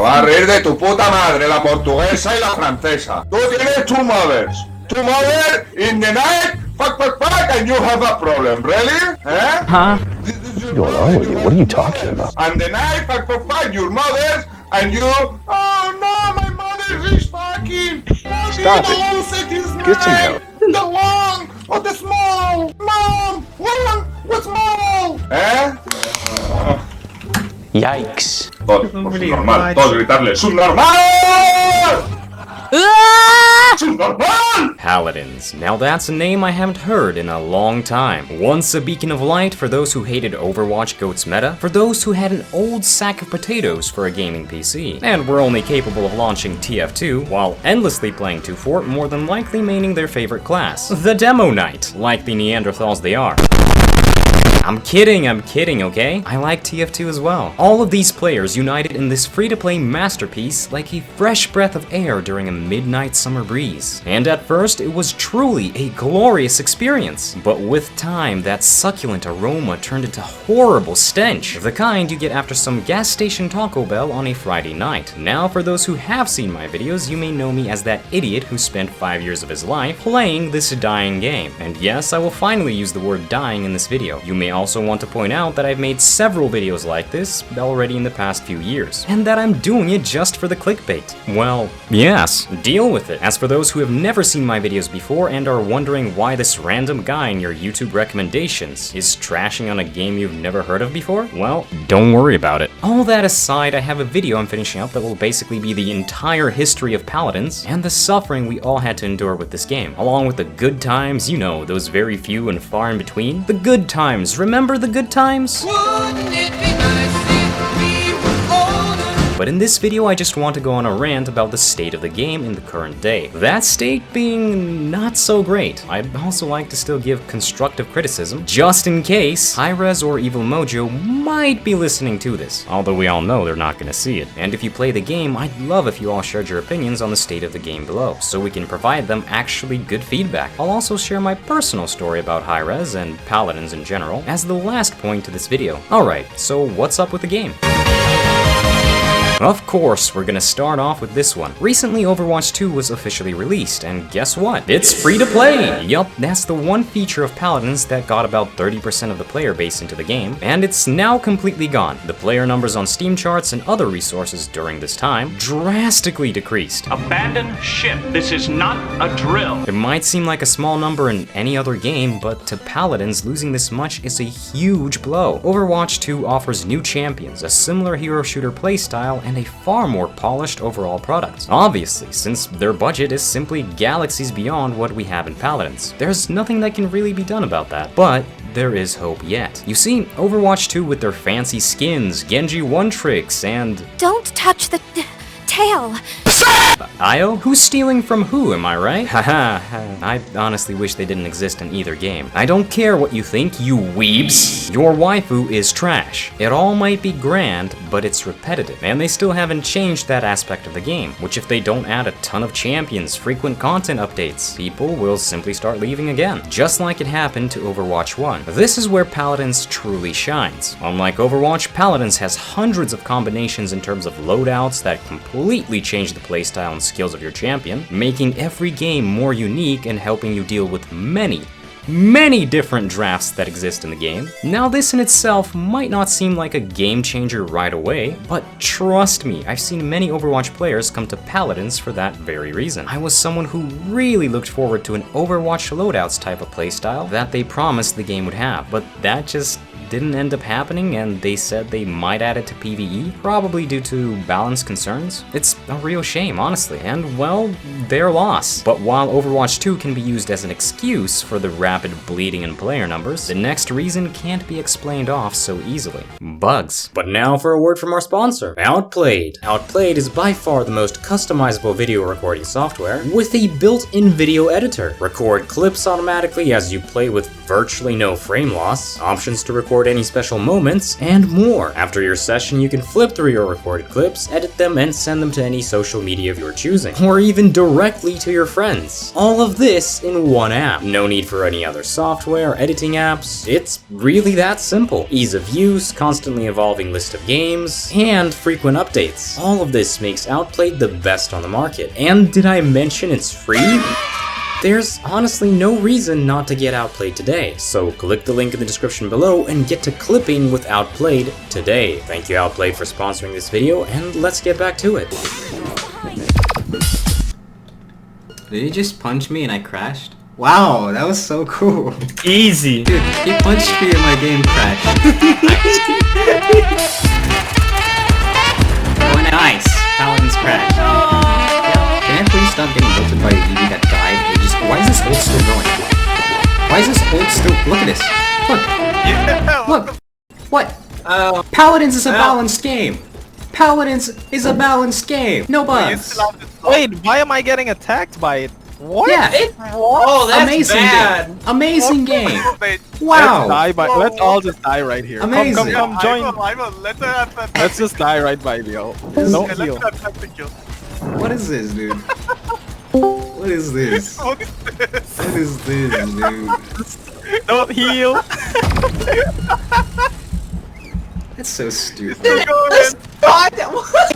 va a reír de tu puta madre, la portuguesa y la francesa. Tú tienes two mothers. Two mothers in the night, fuck, and you have a problem. Really? Eh? Huh? What's going on with you? What are you talking about? And the night, fuck, your mothers, and you, oh no, my mother is fucking. Stop it. Get some help. The long or the small. Mom, what's small? Eh? Yikes. Normal, todos gritarle, ¡subnormal! ¡Subnormal! Paladins. Now that's a name I haven't heard in a long time. Once a beacon of light for those who hated Overwatch GOAT's meta, for those who had an old sack of potatoes for a gaming PC, and were only capable of launching TF2 while endlessly playing 2-4, more than likely maining their favorite class, the Demo Knight, like the Neanderthals they are. I'm kidding, okay? I like TF2 as well. All of these players united in this free-to-play masterpiece like a fresh breath of air during a midnight summer breeze. And at first, it was truly a glorious experience. But with time, that succulent aroma turned into horrible stench, the kind you get after some gas station Taco Bell on a Friday night. Now, for those who have seen my videos, you may know me as that idiot who spent 5 years of his life playing this dying game. And yes, I will finally use the word dying in this video. You may also want to point out that I've made several videos like this already in the past few years, and that I'm doing it just for the clickbait. Well, yes, deal with it. As for those who have never seen my videos before and are wondering why this random guy in your YouTube recommendations is trashing on a game you've never heard of before, well, don't worry about it. All that aside, I have a video I'm finishing up that will basically be the entire history of Paladins and the suffering we all had to endure with this game, along with the good times, you know, those very few and far in between. The good times, remember the good times? Wouldn't it be nice if we were older? But in this video, I just want to go on a rant about the state of the game in the current day. That state being not so great. I'd also like to still give constructive criticism, just in case Hi-Rez or Evil Mojo might be listening to this, although we all know they're not gonna see it. And if you play the game, I'd love if you all shared your opinions on the state of the game below, so we can provide them actually good feedback. I'll also share my personal story about Hi-Rez and Paladins in general as the last point to this video. Alright, so what's up with the game? Of course, we're gonna start off with this one. Recently, Overwatch 2 was officially released, and guess what? It's free to play! Yup, that's the one feature of Paladins that got about 30% of the player base into the game, and it's now completely gone. The player numbers on Steam charts and other resources during this time drastically decreased. Abandon ship. This is not a drill. It might seem like a small number in any other game, but to Paladins, losing this much is a huge blow. Overwatch 2 offers new champions, a similar hero shooter playstyle, and a far more polished overall product. Obviously, since their budget is simply galaxies beyond what we have in Paladins. There's nothing that can really be done about that, but there is hope yet. You see, Overwatch 2 with their fancy skins, Genji one-tricks, and... Don't touch the tail! Io? Who's stealing from who, am I right? Haha, I honestly wish they didn't exist in either game. I don't care what you think, you weebs. Your waifu is trash. It all might be grand, but it's repetitive, and they still haven't changed that aspect of the game, which if they don't add a ton of champions, frequent content updates, people will simply start leaving again, just like it happened to Overwatch 1. This is where Paladins truly shines. Unlike Overwatch, Paladins has hundreds of combinations in terms of loadouts that completely change the playstyle and skills of your champion, making every game more unique and helping you deal with many different drafts that exist in the game. Now this in itself might not seem like a game changer right away, but trust me, I've seen many Overwatch players come to Paladins for that very reason. I was someone who really looked forward to an Overwatch loadouts type of playstyle that they promised the game would have, but that just didn't end up happening, and they said they might add it to PvE, probably due to balance concerns. It's a real shame, honestly, and well, their loss. But while Overwatch 2 can be used as an excuse for the rapid bleeding in player numbers, the next reason can't be explained off so easily. Bugs. But now for a word from our sponsor, Outplayed. Outplayed is by far the most customizable video recording software with a built-in video editor. Record clips automatically as you play with virtually no frame loss, options to record record any special moments, and more. After your session, you can flip through your recorded clips, edit them, and send them to any social media of your choosing, or even directly to your friends. All of this in one app. No need for any other software or editing apps. It's really that simple. Ease of use, constantly evolving list of games, and frequent updates. All of this makes Outplayed the best on the market. And did I mention it's free? There's honestly no reason not to get Outplayed today, so click the link in the description below and get to clipping with Outplayed today. Thank you Outplayed for sponsoring this video, and let's get back to it. Did he just punch me and I crashed? Wow, that was so cool. Easy. Dude, he punched me and my game crashed. Oh, nice. Paladins crashed. Can I please stop getting ulted by Evie that died? Why is this ult still going? Why is this ult still? Look at this. Look. Yeah. Look. What? Paladins is a balanced game. Paladins is a balanced game. No bugs. Wait, why am I getting attacked by it? What? Yeah. Oh, that's amazing bad. game. Amazing game. Wow. Let's all just die right here. Amazing. Come, join. Let's just die right by Leo. No heal. What is this, dude? What is this? What is this, dude? Don't heal. That's so stupid.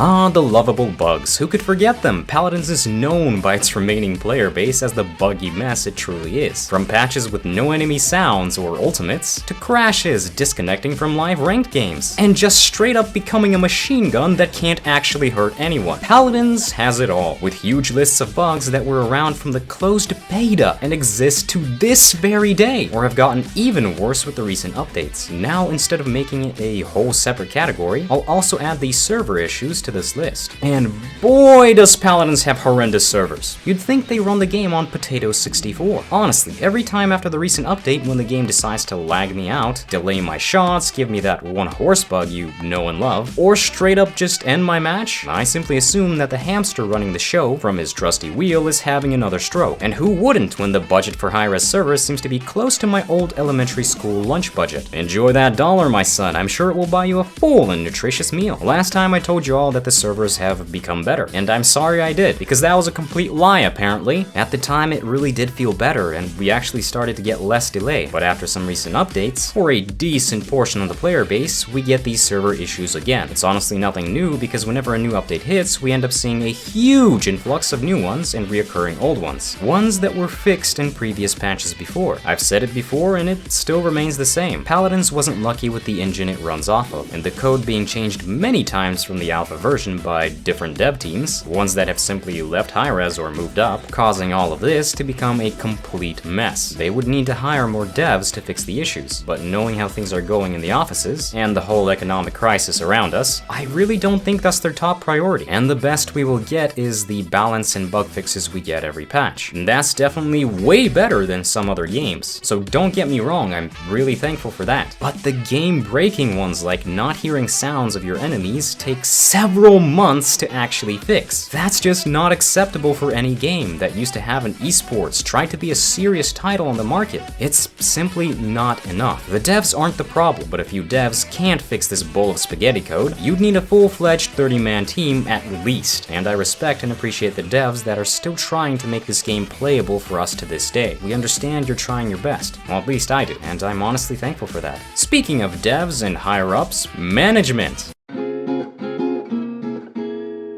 Ah, the lovable bugs. Who could forget them? Paladins is known by its remaining player base as the buggy mess it truly is. From patches with no enemy sounds or ultimates, to crashes, disconnecting from live ranked games, and just straight up becoming a machine gun that can't actually hurt anyone. Paladins has it all, with huge lists of bugs that were around from the closed beta and exist to this very day, or have gotten even worse with the recent updates. Now, instead of making it a whole separate category, I'll also add these server issues to this list. And boy does Paladins have horrendous servers. You'd think they run the game on Potato 64. Honestly, every time after the recent update when the game decides to lag me out, delay my shots, give me that one horse bug you know and love, or straight up just end my match, I simply assume that the hamster running the show from his trusty wheel is having another stroke. And who wouldn't when the budget for high-res servers seems to be close to my old elementary school lunch budget? Enjoy that dollar, my son. I'm sure it will buy you a full and nutritious meal. Last time I told you all that the servers have become better, and I'm sorry I did, because that was a complete lie apparently. At the time it really did feel better, and we actually started to get less delay, but after some recent updates, for a decent portion of the player base, we get these server issues again. It's honestly nothing new, because whenever a new update hits, we end up seeing a huge influx of new ones and reoccurring old ones. Ones that were fixed in previous patches before. I've said it before, and it still remains the same. Paladins wasn't lucky with the engine it runs off of, and the code being changed many times from the alpha version by different dev teams, ones that have simply left high-res or moved up, causing all of this to become a complete mess. They would need to hire more devs to fix the issues, but knowing how things are going in the offices, and the whole economic crisis around us, I really don't think that's their top priority, and the best we will get is the balance and bug fixes we get every patch. And that's definitely way better than some other games, so don't get me wrong, I'm really thankful for that. But the game-breaking ones like not hearing sounds of your enemies take several months to actually fix. That's just not acceptable for any game that used to have an esports, try to be a serious title on the market. It's simply not enough. The devs aren't the problem, but if you devs can't fix this bowl of spaghetti code, you'd need a full-fledged 30-man team at least. And I respect and appreciate the devs that are still trying to make this game playable for us to this day. We understand you're trying your best. Well, at least I do, and I'm honestly thankful for that. Speaking of devs and higher-ups, management.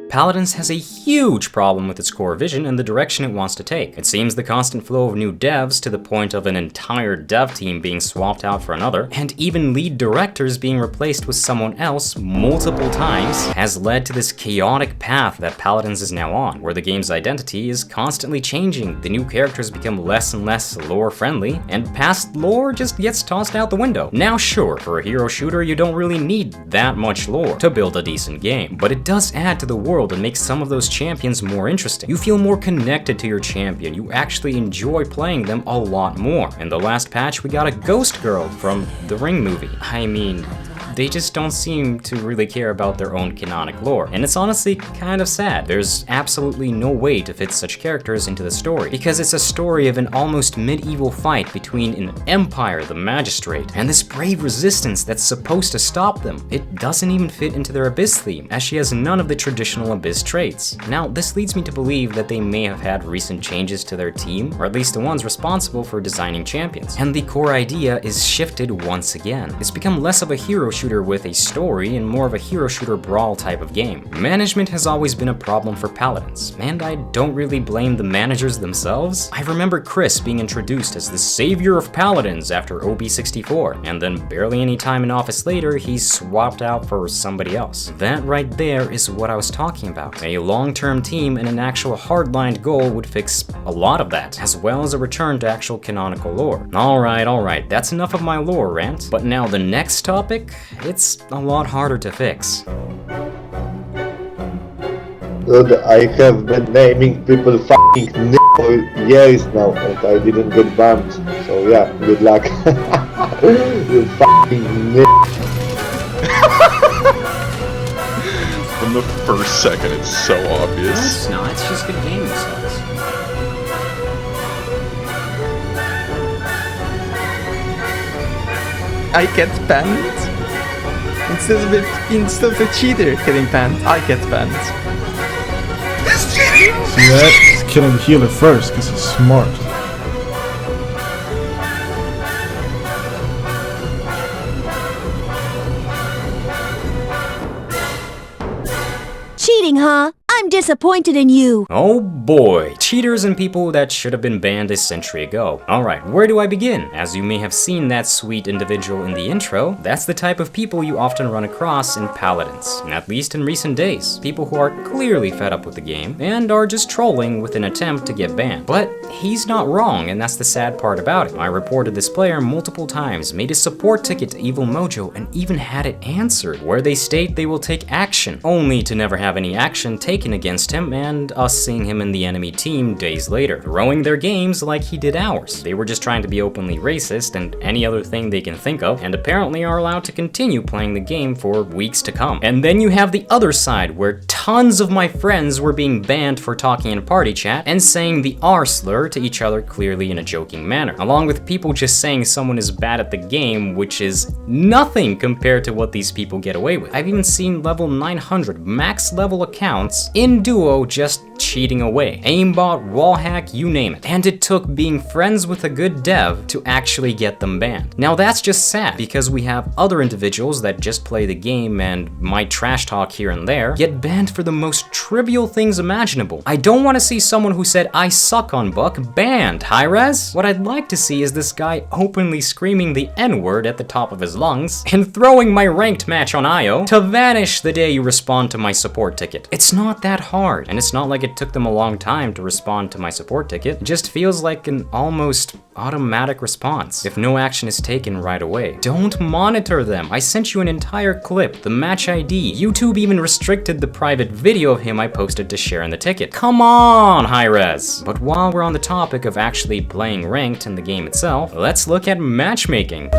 Paladins has a huge problem with its core vision and the direction it wants to take. It seems the constant flow of new devs to the point of an entire dev team being swapped out for another, and even lead directors being replaced with someone else multiple times, has led to this chaotic path that Paladins is now on, where the game's identity is constantly changing, the new characters become less and less lore friendly, and past lore just gets tossed out the window. Now sure, for a hero shooter you don't really need that much lore to build a decent game, but it does add to the world and make some of those champions more interesting. You feel more connected to your champion, you actually enjoy playing them a lot more. In the last patch we got a ghost girl from the Ring movie. I mean, They just don't seem to really care about their own canonic lore. And it's honestly kind of sad. There's absolutely no way to fit such characters into the story, because it's a story of an almost medieval fight between an empire, the magistrate, and this brave resistance that's supposed to stop them. It doesn't even fit into their Abyss theme, as she has none of the traditional Abyss traits. Now, this leads me to believe that they may have had recent changes to their team, or at least the ones responsible for designing champions, and the core idea is shifted once again. It's become less of a hero shooter with a story and more of a hero shooter brawl type of game. Management has always been a problem for paladins, and I don't really blame the managers themselves. I remember Chris being introduced as the savior of paladins after OB64, and then barely any time in office later, he's swapped out for somebody else. That right there is what I was talking about. A long-term team and an actual hard-lined goal would fix a lot of that, as well as a return to actual canonical lore. Alright, that's enough of my lore rant, but now the next topic, it's a lot harder to fix. Dude, I have been naming people fucking n for years now and I didn't get banned, so yeah, good luck. You fucking n. From the first second, it's so obvious. No, it's not, it's just good gaming sense. I get banned? Instead of a cheater getting banned, I get banned. See that? He's killing the healer first because he's smart. Cheating, huh? I'm disappointed in you. Oh boy, cheaters and people that should have been banned a century ago. Alright, where do I begin? As you may have seen that sweet individual in the intro, that's the type of people you often run across in Paladins, at least in recent days. People who are clearly fed up with the game, and are just trolling with an attempt to get banned. But he's not wrong, and that's the sad part about it. I reported this player multiple times, made a support ticket to Evil Mojo, and even had it answered, where they state they will take action, only to never have any action taken against him, and us seeing him in the enemy team days later, throwing their games like he did ours. They were just trying to be openly racist and any other thing they can think of, and apparently are allowed to continue playing the game for weeks to come. And then you have the other side, where tons of my friends were being banned for talking in a party chat and saying the R slur to each other clearly in a joking manner, along with people just saying someone is bad at the game, which is nothing compared to what these people get away with. I've even seen level 900 max level accounts in duo just cheating away. Aimbot, wallhack, you name it. And it took being friends with a good dev to actually get them banned. Now that's just sad, because we have other individuals that just play the game and might trash talk here and there, get banned for the most trivial things imaginable. I don't want to see someone who said I suck on Buck banned, high res? What I'd like to see is this guy openly screaming the N-word at the top of his lungs and throwing my ranked match on IO to vanish the day you respond to my support ticket. It's not that hard, and it's not like it took them a long time to respond to my support ticket. It just feels like an almost automatic response if no action is taken right away. Don't monitor them. I sent you an entire clip, the match ID. YouTube even restricted the private video of him I posted to share in the ticket. Come on, high res. But while we're on the topic of actually playing ranked in the game itself, let's look at matchmaking.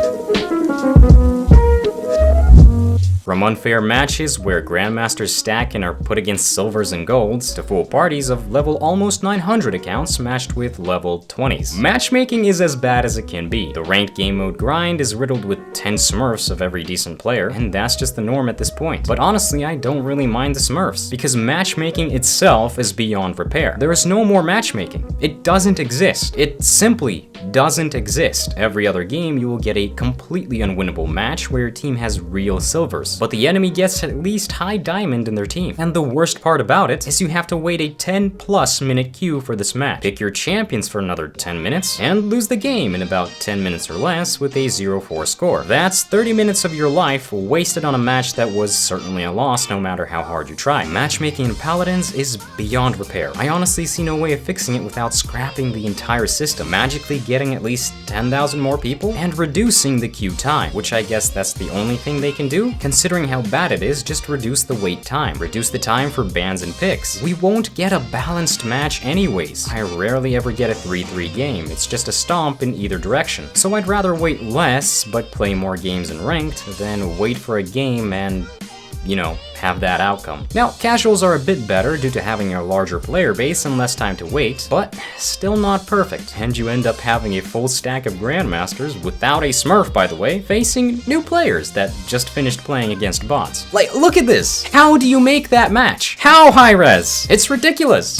From unfair matches where grandmasters stack and are put against silvers and golds, to full parties of level almost 900 accounts matched with level 20s. Matchmaking is as bad as it can be. The ranked game mode grind is riddled with 10 smurfs of every decent player, and that's just the norm at this point. But honestly, I don't really mind the smurfs, because matchmaking itself is beyond repair. There is no more matchmaking. It doesn't exist. It simply doesn't exist. Every other game you will get a completely unwinnable match where your team has real silvers, but the enemy gets at least high diamond in their team. And the worst part about it is you have to wait a 10+ minute queue for this match, pick your champions for another 10 minutes, and lose the game in about 10 minutes or less with a 0-4 score. That's 30 minutes of your life wasted on a match that was certainly a loss no matter how hard you try. Matchmaking in Paladins is beyond repair. I honestly see no way of fixing it without scrapping the entire system, magically getting at least 10,000 more people, and reducing the queue time, which I guess that's the only thing they can do. Considering considering how bad it is, just reduce the wait time. Reduce the time for bans and picks. We won't get a balanced match anyways. I rarely ever get a 3-3 game. It's just a stomp in either direction. So I'd rather wait less, but play more games in ranked, than wait for a game and, you know, have that outcome. Now, casuals are a bit better due to having a larger player base and less time to wait, but still not perfect, and you end up having a full stack of Grandmasters, without a Smurf by the way, facing new players that just finished playing against bots. Like, look at this! How do you make that match? How high res? It's ridiculous!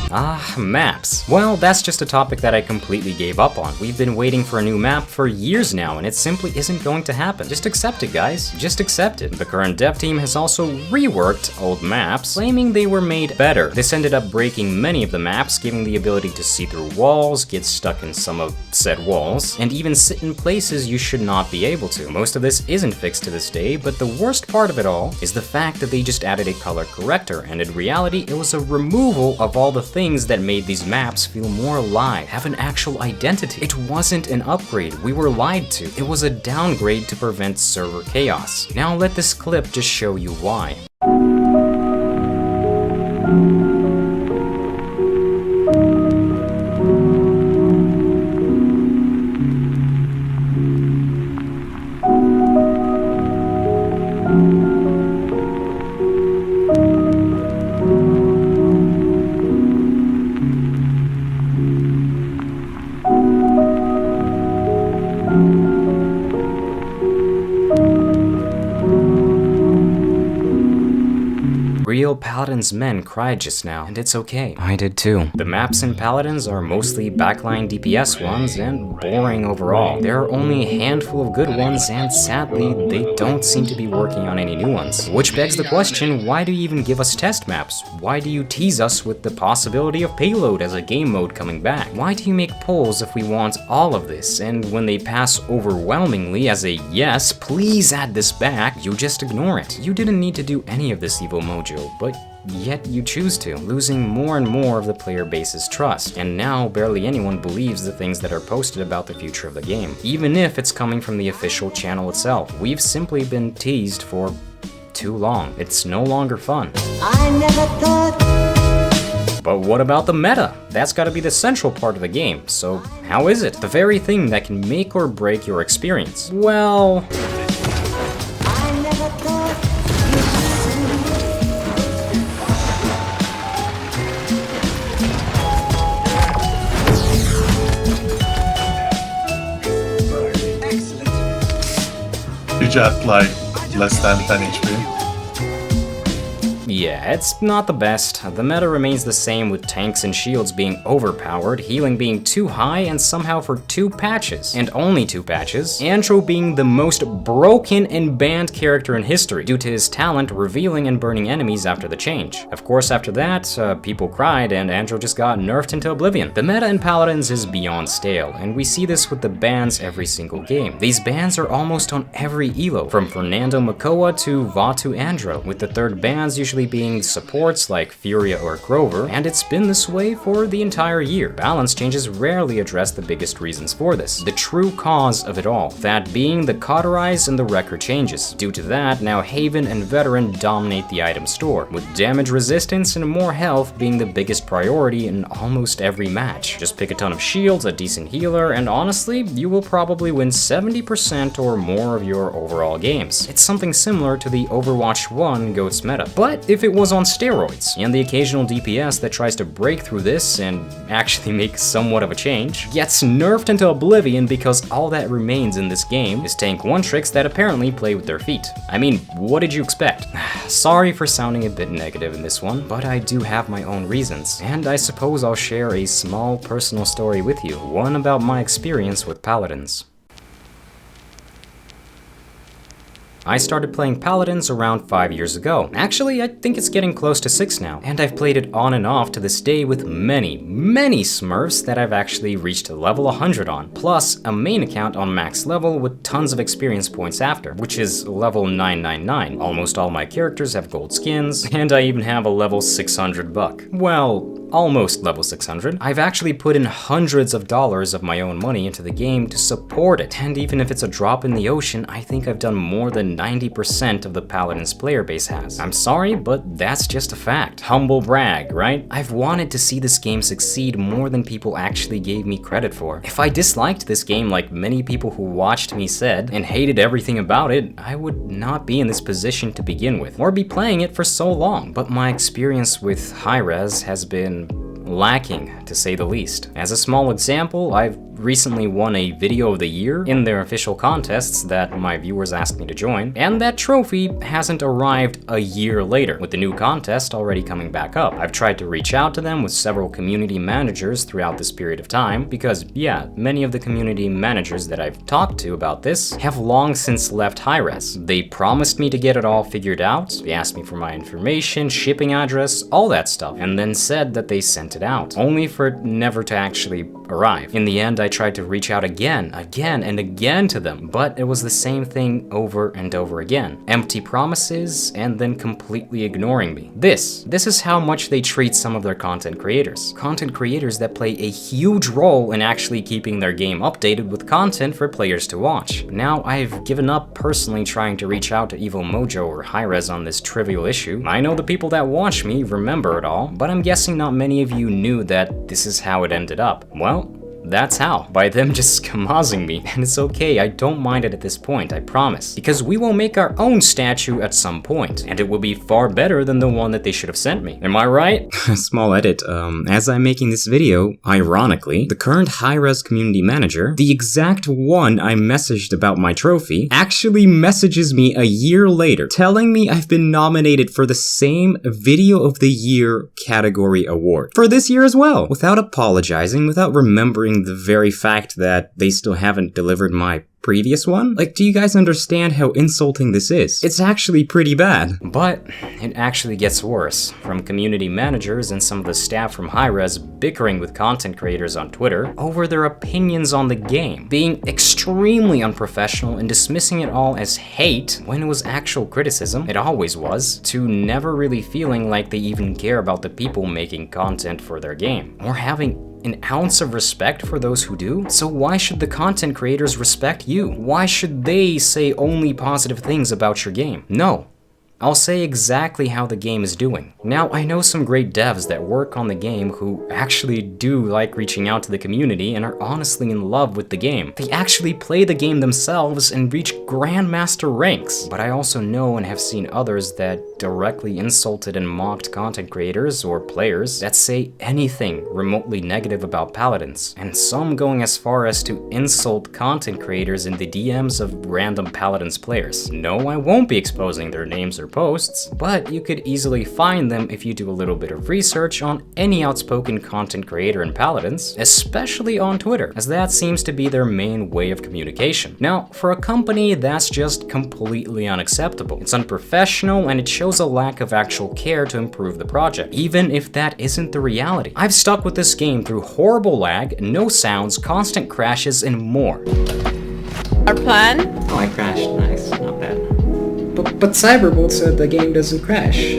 Ah, maps. Well, that's just a topic that I completely gave up on. We've been waiting for a new map for years now, and it simply isn't going to happen. Just accept it, guys. Just accept it. The current dev team has also reworked old maps, claiming they were made better. This ended up breaking many of the maps, giving the ability to see through walls, get stuck in some of said walls, and even sit in places you should not be able to. Most of this isn't fixed to this day, but the worst part of it all is the fact that they just added a color corrector, and in reality, it was a removal of all the things that made these maps feel more alive, have an actual identity. It wasn't an upgrade, we were lied to. It was a downgrade to prevent server chaos. Now let this clip just show you why. Real Paladins men cried just now, and it's okay. I did too. The maps in Paladins are mostly backline DPS ones and boring overall. There are only a handful of good ones, and sadly, they don't seem to be working on any new ones. Which begs the question, why do you even give us test maps? Why do you tease us with the possibility of payload as a game mode coming back? Why do you make polls if we want all of this, and when they pass overwhelmingly as a yes, please add this back, you just ignore it? You didn't need to do any of this, evil mojo, but yet you choose to, losing more and more of the player base's trust, and now barely anyone believes the things that are posted about the future of the game, even if it's coming from the official channel itself. We've simply been teased for too long. It's no longer fun. I never thought. But what about the meta? That's gotta be the central part of the game, so how is it? The very thing that can make or break your experience. Well... You just like less than 10 HP. Yeah, it's not the best. The meta remains the same, with tanks and shields being overpowered, healing being too high, and somehow for 2 patches, and only 2 patches, Andrew being the most broken and banned character in history, due to his talent revealing and burning enemies after the change. Of course, after that, people cried, and Andrew just got nerfed into oblivion. The meta in Paladins is beyond stale, and we see this with the bans every single game. These bans are almost on every elo, from Fernando Makoa to Vatu Andro, with the third bans usually being supports like Furia or Grover, and it's been this way for the entire year. Balance changes rarely address the biggest reasons for this, the true cause of it all, that being the cauterize and the record changes. Due to that, now Haven and Veteran dominate the item store, with damage resistance and more health being the biggest priority in almost every match. Just pick a ton of shields, a decent healer, and honestly, you will probably win 70% or more of your overall games. It's something similar to the Overwatch 1 GOATS meta, but if it was on steroids, and the occasional DPS that tries to break through this and actually make somewhat of a change gets nerfed into oblivion because all that remains in this game is tank one-tricks that apparently play with their feet. I mean, what did you expect? Sorry for sounding a bit negative in this one, but I do have my own reasons, and I suppose I'll share a small personal story with you, one about my experience with Paladins. I started playing Paladins around 5 years ago. Actually, I think it's getting close to 6 now, and I've played it on and off to this day with many Smurfs that I've actually reached level 100 on, plus a main account on max level with tons of experience points after, which is level 999. Almost all my characters have gold skins, and I even have a level 600 buck. Well, almost level 600. I've actually put in hundreds of dollars of my own money into the game to support it, and even if it's a drop in the ocean, I think I've done more than 90% of the Paladins player base has. I'm sorry, but that's just a fact. Humble brag, right? I've wanted to see this game succeed more than people actually gave me credit for. If I disliked this game like many people who watched me said, and hated everything about it, I would not be in this position to begin with, or be playing it for so long. But my experience with high-res has been lacking, to say the least. As a small example, I've recently won a Video of the Year in their official contests that my viewers asked me to join, and that trophy hasn't arrived a year later, with the new contest already coming back up. I've tried to reach out to them with several community managers throughout this period of time, because yeah, many of the community managers that I've talked to about this have long since left high-res. They promised me to get it all figured out, they asked me for my information, shipping address, all that stuff, and then said that they sent it out, only for it never to actually arrive. In the end, I tried to reach out again and again to them, but it was the same thing over and over again. Empty promises and then completely ignoring me. This is how much they treat some of their content creators. Content creators that play a huge role in actually keeping their game updated with content for players to watch. Now, I've given up personally trying to reach out to Evo Mojo or Hi-Rez on this trivial issue. I know the people that watch me remember it all, but I'm guessing not many of you knew that this is how it ended up. Well, that's how, by them just schmozzing me, and it's okay, I don't mind it at this point, I promise, because we will make our own statue at some point, and it will be far better than the one that they should have sent me. Am I right? Small edit, as I'm making this video, ironically, the current high-res community manager, the exact one I messaged about my trophy, actually messages me a year later, telling me I've been nominated for the same Video of the Year category award, for this year as well, without apologizing, without remembering the very fact that they still haven't delivered my previous one? Like, do you guys understand how insulting this is? It's actually pretty bad. But it actually gets worse. From community managers and some of the staff from Hi-Rez bickering with content creators on Twitter over their opinions on the game, being extremely unprofessional and dismissing it all as hate when it was actual criticism, it always was, to never really feeling like they even care about the people making content for their game, or having an ounce of respect for those who do. So why should the content creators respect you? Why should they say only positive things about your game? No. I'll say exactly how the game is doing. Now, I know some great devs that work on the game who actually do like reaching out to the community and are honestly in love with the game. They actually play the game themselves and reach Grandmaster ranks. But I also know and have seen others that directly insulted and mocked content creators or players that say anything remotely negative about Paladins. And some going as far as to insult content creators in the DMs of random Paladins players. No, I won't be exposing their names or posts, but you could easily find them if you do a little bit of research on any outspoken content creator in Paladins, especially on Twitter, as that seems to be their main way of communication. Now, for a company, that's just completely unacceptable. It's unprofessional and it shows a lack of actual care to improve the project, even if that isn't the reality. I've stuck with this game through horrible lag, no sounds, constant crashes, and more. Our plan? Oh, I crashed. Nice. Not bad. But Cyberbolt said the game doesn't crash.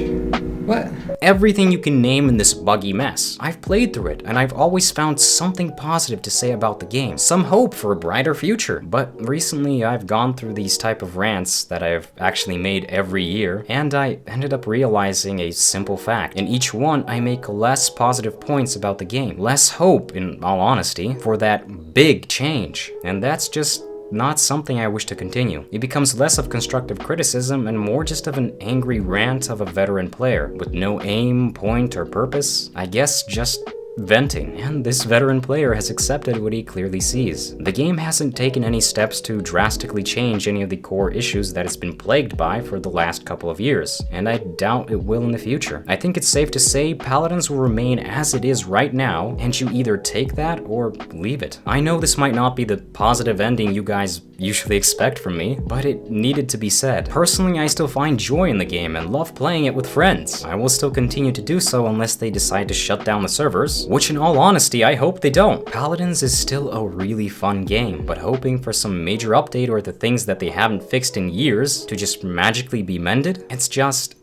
What? Everything you can name in this buggy mess. I've played through it, and I've always found something positive to say about the game. Some hope for a brighter future. But recently, I've gone through these type of rants that I've actually made every year, and I ended up realizing a simple fact. In each one, I make less positive points about the game. Less hope, in all honesty, for that big change. And that's just not something I wish to continue. It becomes less of constructive criticism and more just of an angry rant of a veteran player with no aim, point, or purpose. I guess just venting, and this veteran player has accepted what he clearly sees. The game hasn't taken any steps to drastically change any of the core issues that it's been plagued by for the last couple of years, and I doubt it will in the future. I think it's safe to say Paladins will remain as it is right now, and you either take that or leave it. I know this might not be the positive ending you guys usually expect from me, but it needed to be said. Personally, I still find joy in the game and love playing it with friends. I will still continue to do so unless they decide to shut down the servers, which in all honesty, I hope they don't. Paladins is still a really fun game, but hoping for some major update or the things that they haven't fixed in years to just magically be mended, it's just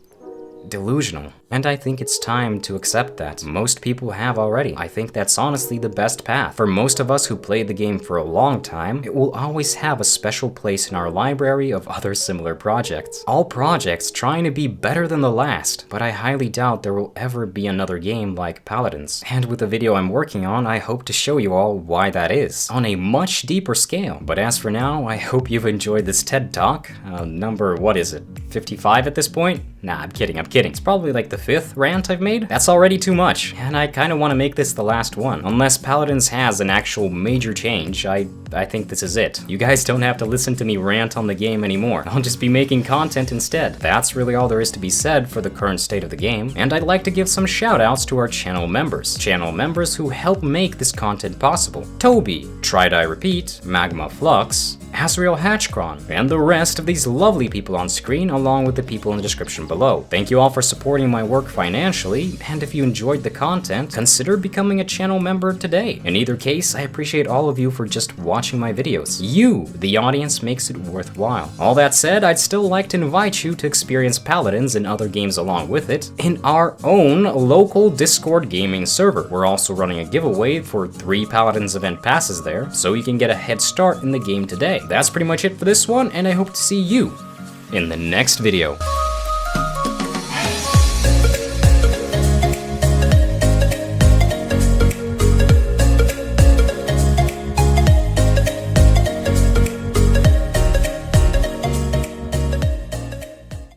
delusional. And I think it's time to accept that. Most people have already. I think that's honestly the best path. For most of us who played the game for a long time, it will always have a special place in our library of other similar projects. All projects trying to be better than the last, but I highly doubt there will ever be another game like Paladins. And with the video I'm working on, I hope to show you all why that is, on a much deeper scale. But as for now, I hope you've enjoyed this TED Talk. Number, what is it, 55 at this point? Nah, I'm kidding. It's probably like the 5th rant I've made. That's already too much, and I kinda wanna make this the last one. Unless Paladins has an actual major change, I think this is it. You guys don't have to listen to me rant on the game anymore. I'll just be making content instead. That's really all there is to be said for the current state of the game, and I'd like to give some shoutouts to our channel members. Channel members who help make this content possible. Tobi, Tried I Repeat, Magma Flux, Azreal Hochron, and the rest of these lovely people on screen, along with the people in the description below. Thank you all for supporting my work financially, and if you enjoyed the content, consider becoming a channel member today. In either case, I appreciate all of you for just watching my videos. You, the audience, makes it worthwhile. All that said, I'd still like to invite you to experience Paladins and other games along with it in our own local Discord gaming server. We're also running a giveaway for 3 Paladins event passes there, so you can get a head start in the game today. That's pretty much it for this one, and I hope to see you in the next video.